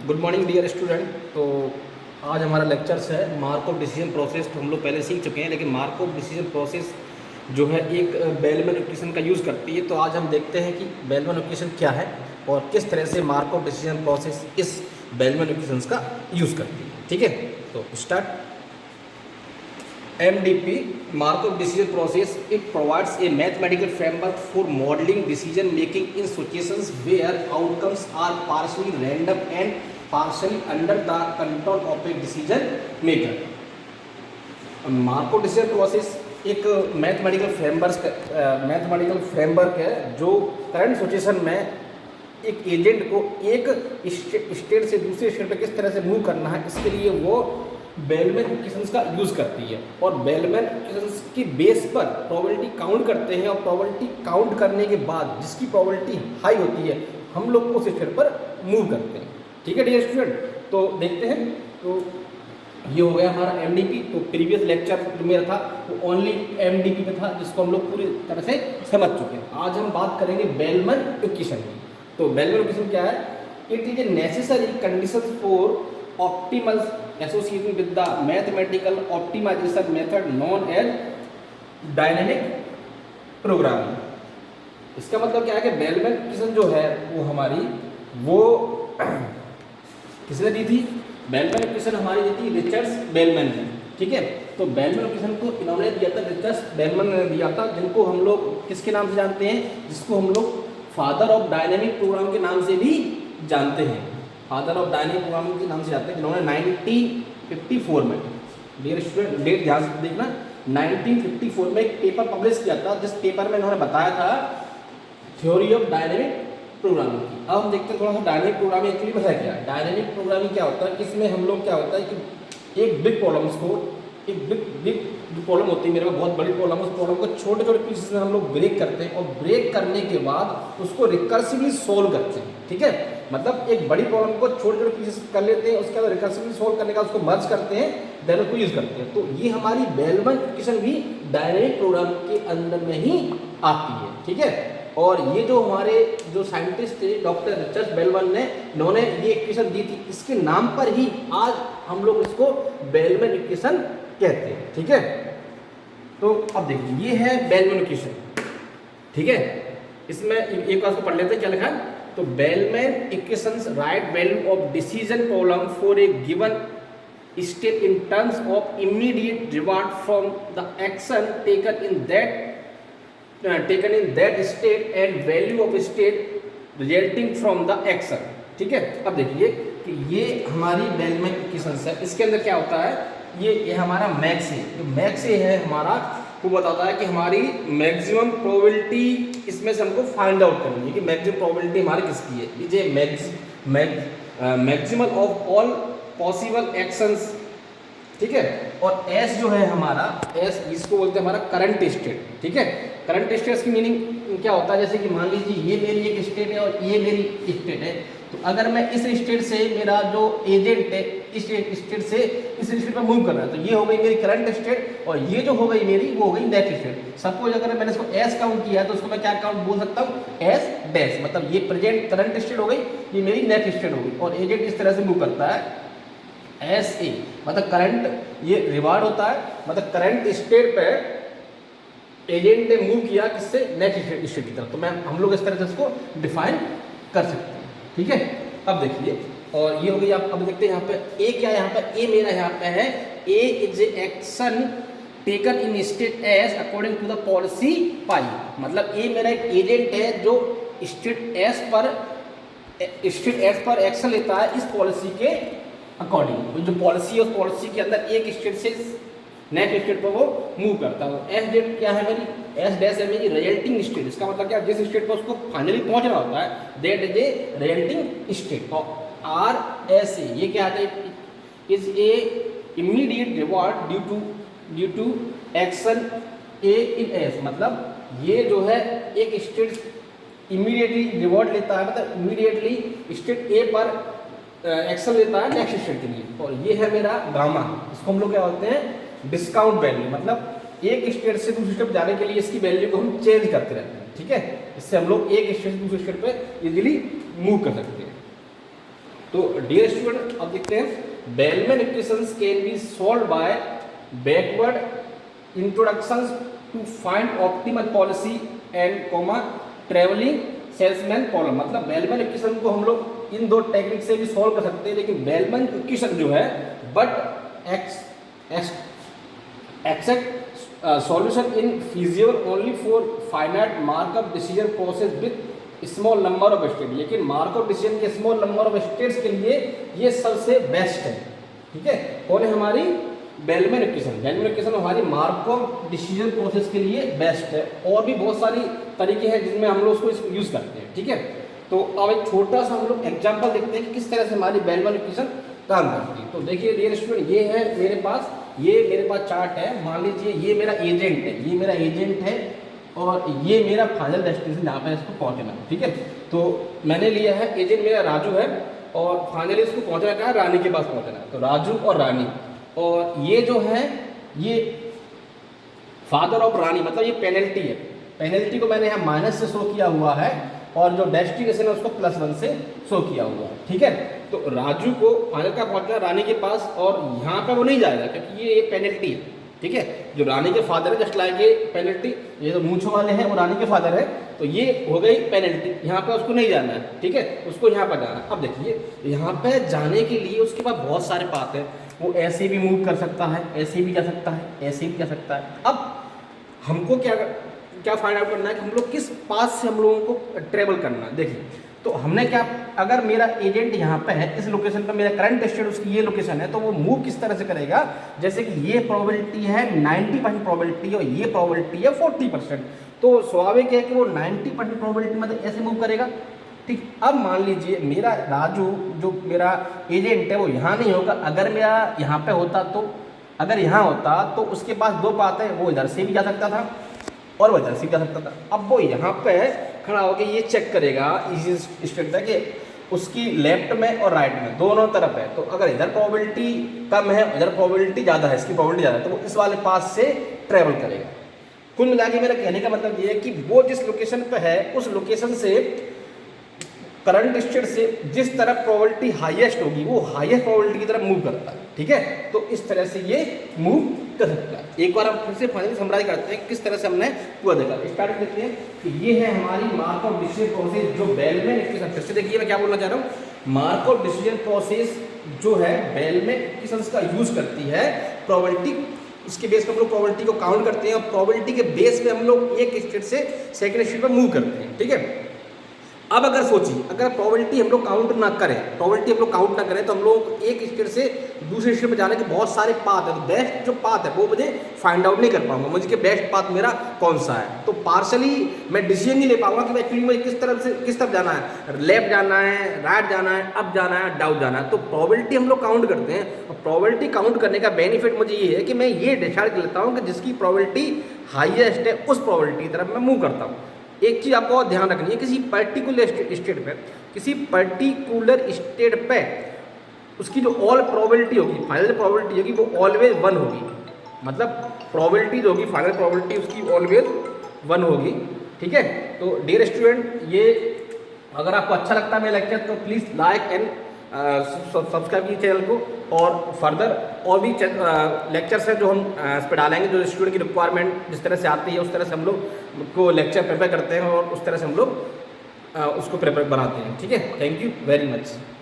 Good morning dear student. तो आज हमारा लेक्चर्स है मार्कov डिसीजन प्रोसेस। तो हम लोग पहले सीख चुके हैं, लेकिन मार्कov डिसीजन प्रोसेस जो है एक बेलमैन इक्वेशन का यूज़ करती है। तो आज हम देखते हैं कि बेलमैन इक्वेशन क्या है और किस तरह से मार्कov डिसीजन प्रोसेस इस बेलमैन इक्वेशंस का यूज़ करती है। ठीक है, तो start. MDP, Markov decision process, it provides a mathematical framework for modeling decision making in situations where outcomes are partially random and partially under the control of a decision maker. Markov decision process एक mathematical framework है जो current situation में एक agent को एक state से दूसरे state पर किस तरह से मूव करना है, इसके लिए वो बेलमैन इक्वेशंस का यूज़ करती है। और बेलमैन इक्वेशंस की बेस पर प्रोबेबिलिटी काउंट करते हैं, और प्रोबेबिलिटी काउंट करने के बाद जिसकी प्रोबेबिलिटी हाई होती है हम लोग उस स्टेट पर मूव करते हैं। ठीक है डियर स्टूडेंट, तो देखते हैं। तो ये हो गया हमारा MDP। तो प्रीवियस लेक्चर जो मेरा था वो ओनली MDP पे था, जिसको हम लोग पूरी तरह से समझ चुके हैं। आज हम बात करेंगे बेलमैन इक्वेशन की। तो बेलमैन इक्वेशन क्या है? It is a necessary condition for optimal association with the mathematical optimization method known as dynamic programming. इसका मतलब क्या है कि बेलमैन इक्वेशन जो है वो हमारी वो किसने दी थी? बेलमैन इक्वेशन हमारी दी थी रिचर्ड्स बेलमैन ने। ठीक है, तो बेलमैन इक्वेशन को इन्होंने दिया था, रिचर्ड्स बेलमैन ने दिया था, जिनको हम लोग किसके नाम से जानते हैं? जिसको हम लोग फादर ऑफ डायनेमिक प्रोग्राम के नाम से भी जानते हैं। फादर ऑफ डायनेमिक प्रोग्रामिंग के नाम से जानते हैं, जिन्होंने 1954 में, डियर स्टूडेंट डेट ध्यान से देखना, 1954 में एक पेपर पब्लिश किया था, जिस पेपर में इन्होंने बताया था थ्योरी ऑफ डायनेमिक प्रोग्रामिंग की। अब हम देखते हैं थोड़ा सा डायनेमिक प्रोग्रामिंग एक्चुअली है क्या। डायनेमिक प्रोग्रामिंग क्या होता है? इसमें हम लोग क्या होता है कि एक बिग प्रॉब्लम्स को, एक बिग जो प्रॉब्लम होती है मेरे पास बहुत बड़ी प्रॉब्लम है, उस प्रॉब्लम को छोटे छोटे पीसेस में हम लोग ब्रेक करते हैं, और ब्रेक करने के बाद उसको रिकर्सिवली सोल्व करते हैं। ठीक है, मतलब एक बड़ी प्रॉब्लम को छोटे छोटे पीसेस कर लेते हैं, उसके बाद रिकर्सिवली सोल्व करने का उसको मर्ज करते हैं, देन उसको यूज करते हैं। तो ये हमारी बेलमैन इक्वेशन भी डायनेमिक प्रोग्राम के अंदर में ही आती है। ठीक है, और ये जो हमारे जो साइंटिस्ट थे डॉक्टर रिचर्ड बेलमैन ने, इन्होंने ये इक्वेशन दी थी, इसके नाम पर ही आज हम लोग इसको बेलमैन इक्वेशन कहते हैं। ठीक है, तो अब देखिए ये है बेलमैन इक्वेशन। ठीक है, इसमें एक बार पढ़ लेते हैं क्या लिखा है। तो bellman equations right value of decision problem for a given state in terms of immediate reward from the action taken in that state and value of state resulting from the action. ठीक है, अब देखिए कि ये हमारी bellman equations है। इसके अंदर क्या होता है? ये हमारा मैक्स है, जो मैक्स है हमारा वो बताता है कि हमारी मैक्सिमम प्रोबेबिलिटी इसमें से हमको फाइंड आउट करनी है कि मैक्सिमम प्रोबेबिलिटी हमारी किसकी है। ये maximal of all possible actions. ठीक है, और एस जो है हमारा, एस इसको बोलते हैं हमारा करंट स्टेट। ठीक है, करंट स्टेट की मीनिंग क्या होता है? जैसे कि मान लीजिए ये मेरी एक स्टेट है और ये मेरी स्टेट है, तो अगर मैं इस स्टेट से, मेरा जो एजेंट है इस स्टेट से इस स्टेट पर मूव कर रहा है, तो ये हो गई मेरी करंट स्टेट, और ये जो हो गई मेरी वो हो गई नेक्स्ट स्टेट। सपोज अगर मैंने इसको एस काउंट किया है तो उसको मैं क्या काउंट बोल सकता हूँ? एस डैश, मतलब ये प्रेजेंट करंट स्टेट हो गई, ये मेरी नेक्स्ट स्टेट हो गई, और एजेंट इस तरह से मूव करता है एस ए, मतलब करंट, ये रिवार्ड होता है, मतलब करंट स्टेट पे एजेंट ने मूव किया किससे? नेक्स्ट स्टेट की तरफ। तो हम लोग इस तरह से इसको डिफाइन कर सकते हैं। ठीक है, अब देखिए, और ये हो गई। आप अब देखते हैं यहाँ पे ए क्या है? यहाँ पे ए मेरा यहाँ पे है, A is action taken in state S according to the policy pi. मतलब ए मेरा एक एजेंट है जो स्टेट एस पर एक्शन लेता है इस पॉलिसी के अकॉर्डिंग। जो पॉलिसी है उस पॉलिसी के अंदर एक स्टेट से नेक्स्ट स्टेट पर वो मूव करता है। एस डेट क्या है मेरी? एस डैश है मेरी रिजल्टिंग स्टेट। इसका मतलब क्या? जिस स्टेट पर उसको फाइनली पहुंचना होता है that is a resulting state. और आर एस ए ये क्या है? Is a immediate reward due to action A in S. मतलब ये जो है एक स्टेट इमीडिएटली रिवार्ड लेता है, मतलब इमीडिएटली स्टेट ए पर एक्शन लेता है नेक्स्ट स्टेट के लिए। और ये है मेरा गामा, इसको हम लोग क्या बोलते हैं? Discount value. मतलब एक स्टेट से दूसरे स्टेट जाने के लिए इसकी वैल्यू को हम चेंज करते रहते हैं। ठीक है, इससे हम लोग एक स्टेट से दूसरे स्टेट पे इजीली मूव कर सकते हैं। तो डियर स्टूडेंट अब देखते हैं Bellman equations can be solve by backward introductions to find optimal policy and comma travelling salesman problem. मतलब बेलमैन इक्वेशन को हम लोग इन दो टेक्निक से भी सॉल्व कर सकते हैं, लेकिन बेलमैन इक्वेशन जो है but except solution in feasible only for finite markup decision process with small number of state. लेकिन मार्कअप डिसीजन के स्मॉल नंबर ऑफ स्टेट्स के लिए ये सबसे बेस्ट है। ठीक है, कौन है हमारी बेलमैन इक्वेशन। बेलमैन इक्वेशन हमारी मार्कअप डिसीजन प्रोसेस के लिए बेस्ट है। और भी बहुत सारी तरीके हैं जिनमें हम लोग उसको यूज करते हैं। ठीक है, तो अब एक छोटा सा हम लोग एग्जांपल देखते हैं कि किस तरह से हमारी बेलमैन इक्वेशन काम करती है। तो देखिए डियर स्टूडेंट, ये है मेरे पास चार्ट है। मान लीजिए ये मेरा एजेंट है, और ये मेरा फाइनल डेस्टिनेशन जहाँ पे इसको पहुँचना है। ठीक है, तो मैंने लिया है एजेंट मेरा राजू है, और फाइनली इसको पहुँचना कहाँ है, रानी के पास पहुँचना है। तो राजू और रानी, और ये जो है ये फादर ऑफ रानी, मतलब ये पेनल्टी है। पेनल्टी को मैंने यहाँ माइनस से शो किया हुआ है, और जो डेस्टिनेशन है उसको +1 से शो किया हुआ है। ठीक है, तो राजू को फाइनल का पहुंचना रानी के पास, और यहाँ पे वो नहीं जाएगा क्योंकि ये पेनल्टी है। ठीक है, जो रानी के फादर है जस्ट लाइक ये पेनल्टी, ये जो मूंछों वाले हैं वो रानी के फादर है, तो ये हो गई पेनल्टी। यहाँ पे उसको नहीं जाना है। ठीक है, उसको यहाँ पर जाना है। अब देखिए यहाँ पे जाने के लिए उसके पास बहुत सारे पाथ हैं। वो ऐसे भी मूव कर सकता है, ऐसे भी जा सकता है, ऐसे भी जा सकता है। अब हमको क्या फाइंड आउट करना है कि हम लोग किस पास से हम लोगों को ट्रेवल करना है। देखिए, तो हमने क्या, अगर मेरा एजेंट यहाँ पे है, इस लोकेशन पर मेरा करंट स्टेट उसकी ये लोकेशन है, तो वो मूव किस तरह से करेगा। जैसे कि ये प्रोबेबिलिटी है 90% प्रोबेबिलिटी, और ये प्रोबेबिलिटी है 40%, तो स्वाभाविक है कि वो 90% प्रोबेबिलिटी मतलब ऐसे मूव करेगा। ठीक, अब मान लीजिए मेरा राजू जो मेरा एजेंट है वो यहाँ नहीं होगा। अगर मेरा यहाँ पे होता, तो अगर यहाँ होता तो उसके पास दो पाथ है, वो इधर से भी जा सकता था और वो इधर से भी जा सकता था। अब वो यहाँ पे खड़ा होकर ये चेक करेगा इसी स्टेट है कि उसकी लेफ्ट में और राइट में दोनों तरफ है, तो अगर इधर प्रोबेबिलिटी कम है, इधर प्रोबेबिलिटी ज़्यादा है, इसकी प्रोबेबिलिटी ज़्यादा है, तो वो इस वाले पाथ से ट्रेवल करेगा। कुल मिला के मेरा कहने का मतलब ये है कि वो जिस लोकेशन पे है उस लोकेशन से करंट स्टेट से जिस तरफ प्रोबेबिलिटी हाईएस्ट होगी वो हाईएस्ट प्रोबेबिलिटी की तरफ मूव करता है। ठीक है, तो इस तरह से ये मूव कर सकता है। एक बार हम फिर से फाइनली समराइज करते हैं किस तरह से हमने पूरा देखा। स्टार्ट करते हैं कि ये है हमारी मार्कव डिसीजन प्रोसेस जो बेलमैन इक्वेशन। फिर से देखिए मैं क्या बोलना चाह रहा हूँ। मार्कव डिसीजन प्रोसेस जो है बेलमैन इक्वेशंस का यूज करती है प्रोबेबिलिटी, उसके बेस पे हम लोग प्रोबेबिलिटी को काउंट करते हैं, और प्रोबेबिलिटी के बेस पे हम लोग एक स्टेट से सेकंड स्टेट पर मूव करते हैं। ठीक है, अब अगर सोचिए अगर प्रोबेबिलिटी हम लोग काउंट ना करें, तो हम लोग एक स्टेट से दूसरे स्टेट पर जाने के बहुत सारे पाथ है। तो बेस्ट जो पाथ है वो मुझे फाइंड आउट नहीं कर पाऊंगा, मुझे कि बेस्ट पाथ मेरा कौन सा है। तो पार्शली मैं डिसीजन नहीं ले पाऊंगा कि एक्चुअली मुझे किस तरफ जाना है, लेफ्ट जाना है, राइट जाना है, अप जाना है, डाउन जाना है। तो प्रोबेबिलिटी हम लोग काउंट करते हैं, और प्रोबेबिलिटी काउंट करने का बेनिफिट मुझे ये है कि मैं ये डिसाइड कर लेता हूँ कि जिसकी प्रोबेबिलिटी हाईएस्ट है उस प्रोबेबिलिटी की तरफ मैं मूव करता हूँ। एक चीज़ आपको और ध्यान रखनी है, किसी पर्टिकुलर स्टेट पे उसकी जो ऑल प्रोबेबिलिटी होगी, फाइनल प्रोबेबिलिटी होगी, वो ऑलवेज 1 होगी। मतलब प्रोबेबिलिटी जो होगी, फाइनल प्रोबेबिलिटी उसकी ऑलवेज 1 होगी। ठीक है, तो डियर स्टूडेंट, ये अगर आपको अच्छा लगता है मेरा लेक्चर तो प्लीज़ लाइक एंड सब्सक्राइब कीजिए चैनल को, और फर्दर और भी लेक्चर्स हैं जो हम इस पर डालेंगे, जो स्टूडेंट की रिक्वायरमेंट जिस तरह से आती है उस तरह से हम लोग को लेक्चर प्रिपेयर करते हैं, और उस तरह से हम लोग उसको प्रिपेयर बनाते हैं। ठीक है, थैंक यू वेरी मच।